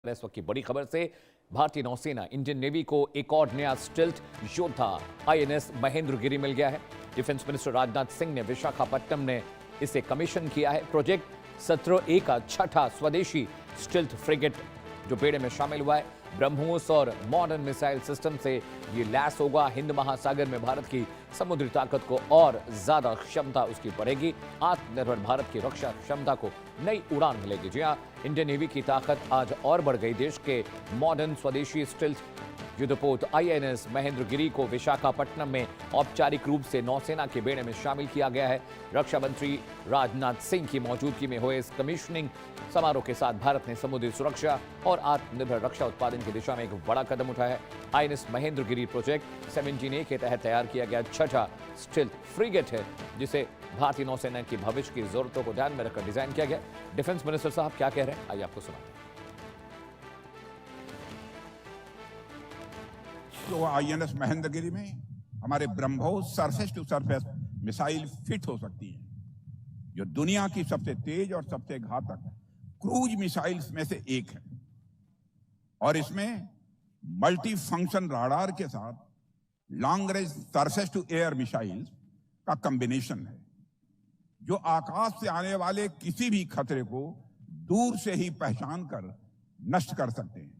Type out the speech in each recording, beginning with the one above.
इस वक्त की बड़ी खबर से भारतीय नौसेना इंडियन नेवी को एक और नया स्टिल्थ योद्धा आईएनएस महेंद्रगिरी मिल गया है। डिफेंस मिनिस्टर राजनाथ सिंह ने विशाखापट्टनम ने इसे कमीशन किया है। प्रोजेक्ट 17A का छठा स्वदेशी स्टिल्थ फ्रिगेट जो बेड़े में शामिल हुआ है। ब्रह्मोस और मॉडर्न मिसाइल सिस्टम से ये लैस होगा। हिंद महासागर में भारत की समुद्री ताकत को और ज्यादा क्षमता उसकी बढ़ेगी। आत्मनिर्भर भारत की रक्षा क्षमता को नई उड़ान मिलेगी। जी हाँ, इंडियन नेवी की ताकत आज और बढ़ गई। देश के मॉडर्न स्वदेशी स्टिल्थ युद्धपोत आईएनएस महेंद्रगिरी को विशाखापट्टनम में औपचारिक रूप से नौसेना के बेड़े में शामिल किया गया है। रक्षा मंत्री राजनाथ सिंह की मौजूदगी में हुए इस कमीशनिंग समारोह के साथ भारत ने समुद्री सुरक्षा और आत्मनिर्भर रक्षा उत्पादन की दिशा में एक बड़ा कदम उठाया है। आईएनएस महेंद्रगिरी प्रोजेक्ट 17A के तहत तैयार किया गया छठा स्टिल्थ फ्रिगेट है, जिसे भारतीय नौसेना की भविष्य की जरूरतों को ध्यान में रखकर डिजाइन किया गया। डिफेंस मिनिस्टर साहब क्या कह रहे हैं, आइए आपको सुनाते हैं। तो आईएनएस महेंद्रगिरी में हमारे BrahMos surface to surface missile fit हो सकती है, जो दुनिया की सबसे तेज और सबसे घातक क्रूज मिसाइल्स में से एक है। और इसमें मल्टी फंक्शन राडार के साथ long range surface to air missiles का कॉम्बिनेशन है, जो आकाश से आने वाले किसी भी खतरे को दूर से ही पहचान कर नष्ट कर सकते हैं।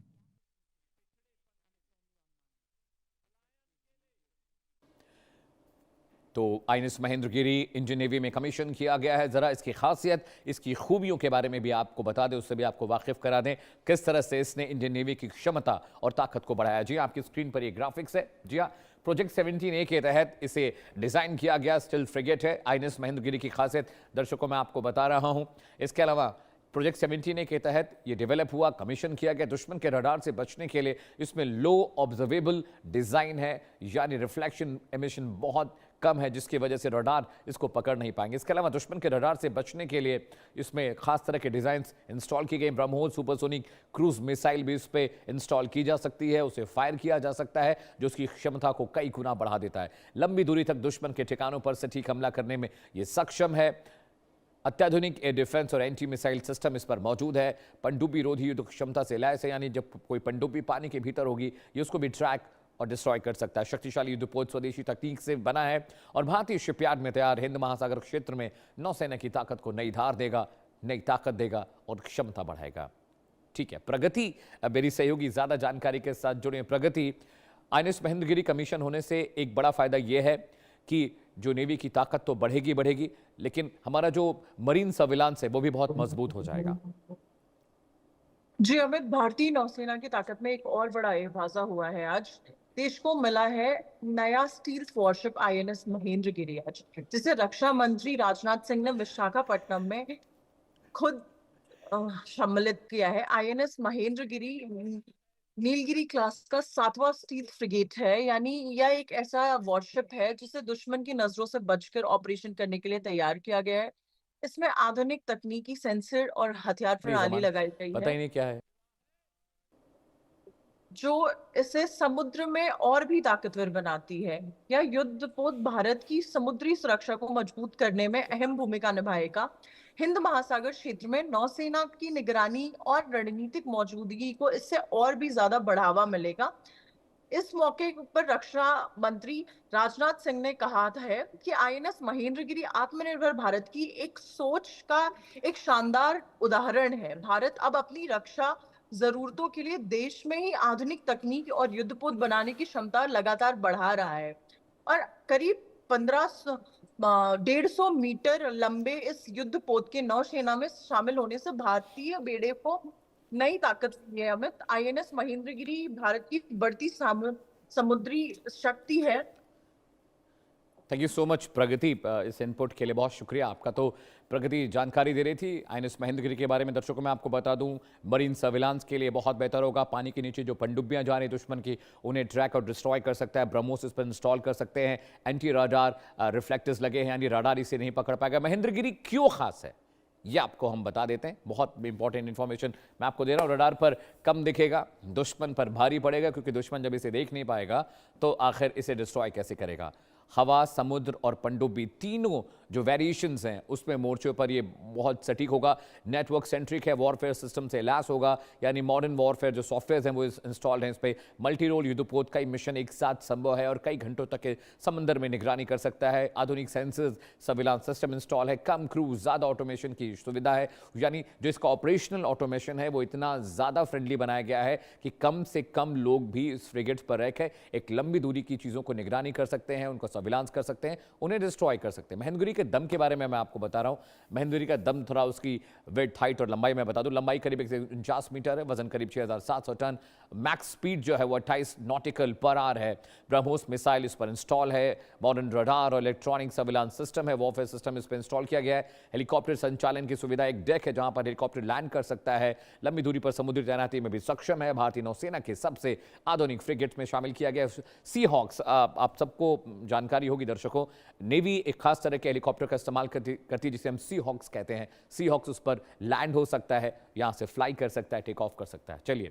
तो आईएनएस महेंद्रगिरी इंडियन नेवी में कमीशन किया गया है। जरा इसकी खासियत, इसकी खूबियों के बारे में भी आपको बता दें, उससे भी आपको वाकिफ करा दें किस तरह से इसने इंडियन नेवी की क्षमता और ताकत को बढ़ाया। जी आपकी स्क्रीन पर ये ग्राफिक्स है। जी हाँ, प्रोजेक्ट 17A के तहत इसे डिजाइन किया गया स्टिल्थ फ्रिगेट है। आईएनएस महेंद्रगिरी की खासियत दर्शकों मैं आपको बता रहा हूं। इसके अलावा प्रोजेक्ट 17A के तहत ये डेवलप हुआ, कमीशन किया गया। दुश्मन के रडार से बचने के लिए इसमें लो ऑब्जर्वेबल डिजाइन है, यानी रिफ्लेक्शन एमिशन बहुत कम है, जिसकी वजह से रडार इसको पकड़ नहीं पाएंगे। इसके अलावा दुश्मन के रडार से बचने के लिए इसमें खास तरह के डिजाइन इंस्टॉल की गई। ब्रह्मोस सुपरसोनिक क्रूज मिसाइल भी इस पे इंस्टॉल की जा सकती है, उसे फायर किया जा सकता है, जो उसकी क्षमता को कई गुना बढ़ा देता है। लंबी दूरी तक दुश्मन के ठिकानों पर सटीक हमला करने में यह सक्षम है। अत्याधुनिक एयर डिफेंस और एंटी मिसाइल सिस्टम इस पर मौजूद है। पनडुब्बी रोधी युद्ध क्षमता से लैस है, यानी जब कोई पनडुब्बी पानी के भीतर होगी ये उसको भी ट्रैक और डिस्ट्रॉय कर सकता है। शक्तिशाली युद्धपोत स्वदेशी तकनीक से बना है और भारतीय शिपयार्ड में तैयार हिंद महासागर क्षेत्र में नौसेना की ताकत को नई धार देगा, नई ताकत देगा और क्षमता बढ़ाएगा। ठीक है, प्रगति मेरी सहयोगी ज्यादा जानकारी के साथ जुड़े। प्रगति, आईएनएस महेंद्रगिरी कमीशन होने से एक बड़ा फायदा यह है कि जो नेवी की ताकत तो बढ़ेगी बढ़ेगी, लेकिन हमारा जो मरीन सर्विलांस है वो भी बहुत मजबूत हो जाएगा। जी अमित, भारतीय नौसेना की ताकत में एक और बड़ा इजाफा हुआ है। आज देश को मिला है नया स्टील्थ वॉरशिप आईएनएस महेंद्रगिरी, आज जिसे रक्षा मंत्री राजनाथ सिंह ने विशाखापट्टनम में खुद सम्मिलित किया है। आईएनएस महेंद्रगिरी नीलगिरी क्लास का 7वां स्टील्थ फ्रिगेट है, यानी यह एक ऐसा वॉरशिप है जिसे दुश्मन की नजरों से बचकर ऑपरेशन करने के लिए तैयार किया गया है। इसमें आधुनिक तकनीकी सेंसर और हथियार प्रणाली लगाई गई पता ही नहीं क्या है, जो इसे समुद्र में और भी ताकतवर बनाती है। यह युद्धपोत भारत की समुद्री सुरक्षा को मजबूत करने में अहम भूमिका निभाएगा। हिंद महासागर क्षेत्र में नौसेना की निगरानी और रणनीतिक मौजूदगी को इससे और भी ज्यादा बढ़ावा मिलेगा। इस मौके पर रक्षा मंत्री राजनाथ सिंह ने कहा है कि आईएनएस महेंद्रगिरी आत्मनिर्भर भारत की एक सोच का एक शानदार उदाहरण है। भारत अब अपनी रक्षा जरूरतों के लिए देश में ही आधुनिक तकनीक और युद्धपोत बनाने की क्षमता लगातार बढ़ा रहा है और करीब 1,500 मीटर लंबे इस युद्धपोत के नौसेना में शामिल होने से भारतीय बेड़े को नई ताकत है। अमित, आईएनएस महेंद्रगिरी भारत की बढ़ती समुद्री शक्ति है। थैंक यू सो मच प्रगति, इस इनपुट के लिए बहुत शुक्रिया आपका। तो प्रगति जानकारी दे रही थी आईएनएस महेंद्रगिरी के बारे में। दर्शकों मैं आपको बता दूं, मरीन सर्विलांस के लिए बहुत बेहतर होगा। पानी के नीचे जो पनडुब्बियां जा रही दुश्मन की, उन्हें ट्रैक और डिस्ट्रॉय कर सकता है। ब्रह्मोस इस पर इंस्टॉल कर सकते हैं। एंटी राडार रिफ्लेक्टर्स लगे हैं, यानी राडार इसे नहीं पकड़ पाएगा। महेंद्रगिरी क्यों खास है ये आपको हम बता देते हैं। बहुत इंपॉर्टेंट इंफॉर्मेशन मैं आपको दे रहा हूं। रडार पर कम दिखेगा, दुश्मन पर भारी पड़ेगा, क्योंकि दुश्मन जब इसे देख नहीं पाएगा तो आखिर इसे डिस्ट्रॉय कैसे करेगा। हवा, समुद्र और पनडुब्बी तीनों जो वेरिएशंस हैं उसमें मोर्चों पर ये बहुत सटीक होगा। नेटवर्क सेंट्रिक है, वॉरफेयर सिस्टम से लैस होगा, यानी मॉडर्न वॉरफेयर जो सॉफ्टवेयर हैं वो इंस्टॉल्ड हैं इस पे। मल्टी रोल युद्धपोत कई मिशन एक साथ संभव है और कई घंटों तक के समंदर में निगरानी कर सकता है। आधुनिक सेंसर्स सर्विलांस सिस्टम इंस्टॉल है, कम क्रूज, ज़्यादा ऑटोमेशन की सुविधा है, यानी जो इसका ऑपरेशनल ऑटोमेशन है वो इतना ज़्यादा फ्रेंडली बनाया गया है कि कम से कम लोग भी इस फ्रिगेट्स पर रहकर एक लंबी दूरी की चीज़ों को निगरानी कर सकते हैं, उनका सर्विलांस कर सकते हैं, उन्हें डिस्ट्रॉय कर सकते हैं। महेंद्रगिरी के दम के बारे में मैं आपको बता रहा हूँ। महेंद्रगिरी का दम थोड़ा उसकी विड्थ, हाइट और लंबाई में बता दूं। लंबाई करीब 149 मीटर है, वजन करीब 6700 टन, मैक्स स्पीड जो है वो 28 नॉटिकल पर आवर है। ब्रह्मोस मिसाइल इस पर इंस्टॉल है, मॉडर्न रडार और इलेक्ट्रॉनिक सर्विलांस सिस्टम है, वॉरफेयर सिस्टम इस पर इंस्टॉल किया गया है। हेलीकॉप्टर संचालन की सुविधा, एक डेक है जहां पर हेलीकॉप्टर लैंड कर सकता है, लंबी दूरी पर समुद्री तैनाती में भी सक्षम है। भारतीय नौसेना के सबसे आधुनिक फ्रिगेट में शामिल किया गया सी हॉक्स। आप सबको जानकारी होगी दर्शकों, नेवी एक खास तरह के हेलीकॉप्टर का इस्तेमाल करती है जिसे हम सी हॉक्स कहते हैं। सी हॉक्स उस पर लैंड हो सकता है, यहां से फ्लाई कर सकता है, टेक ऑफ कर सकता है। चलिए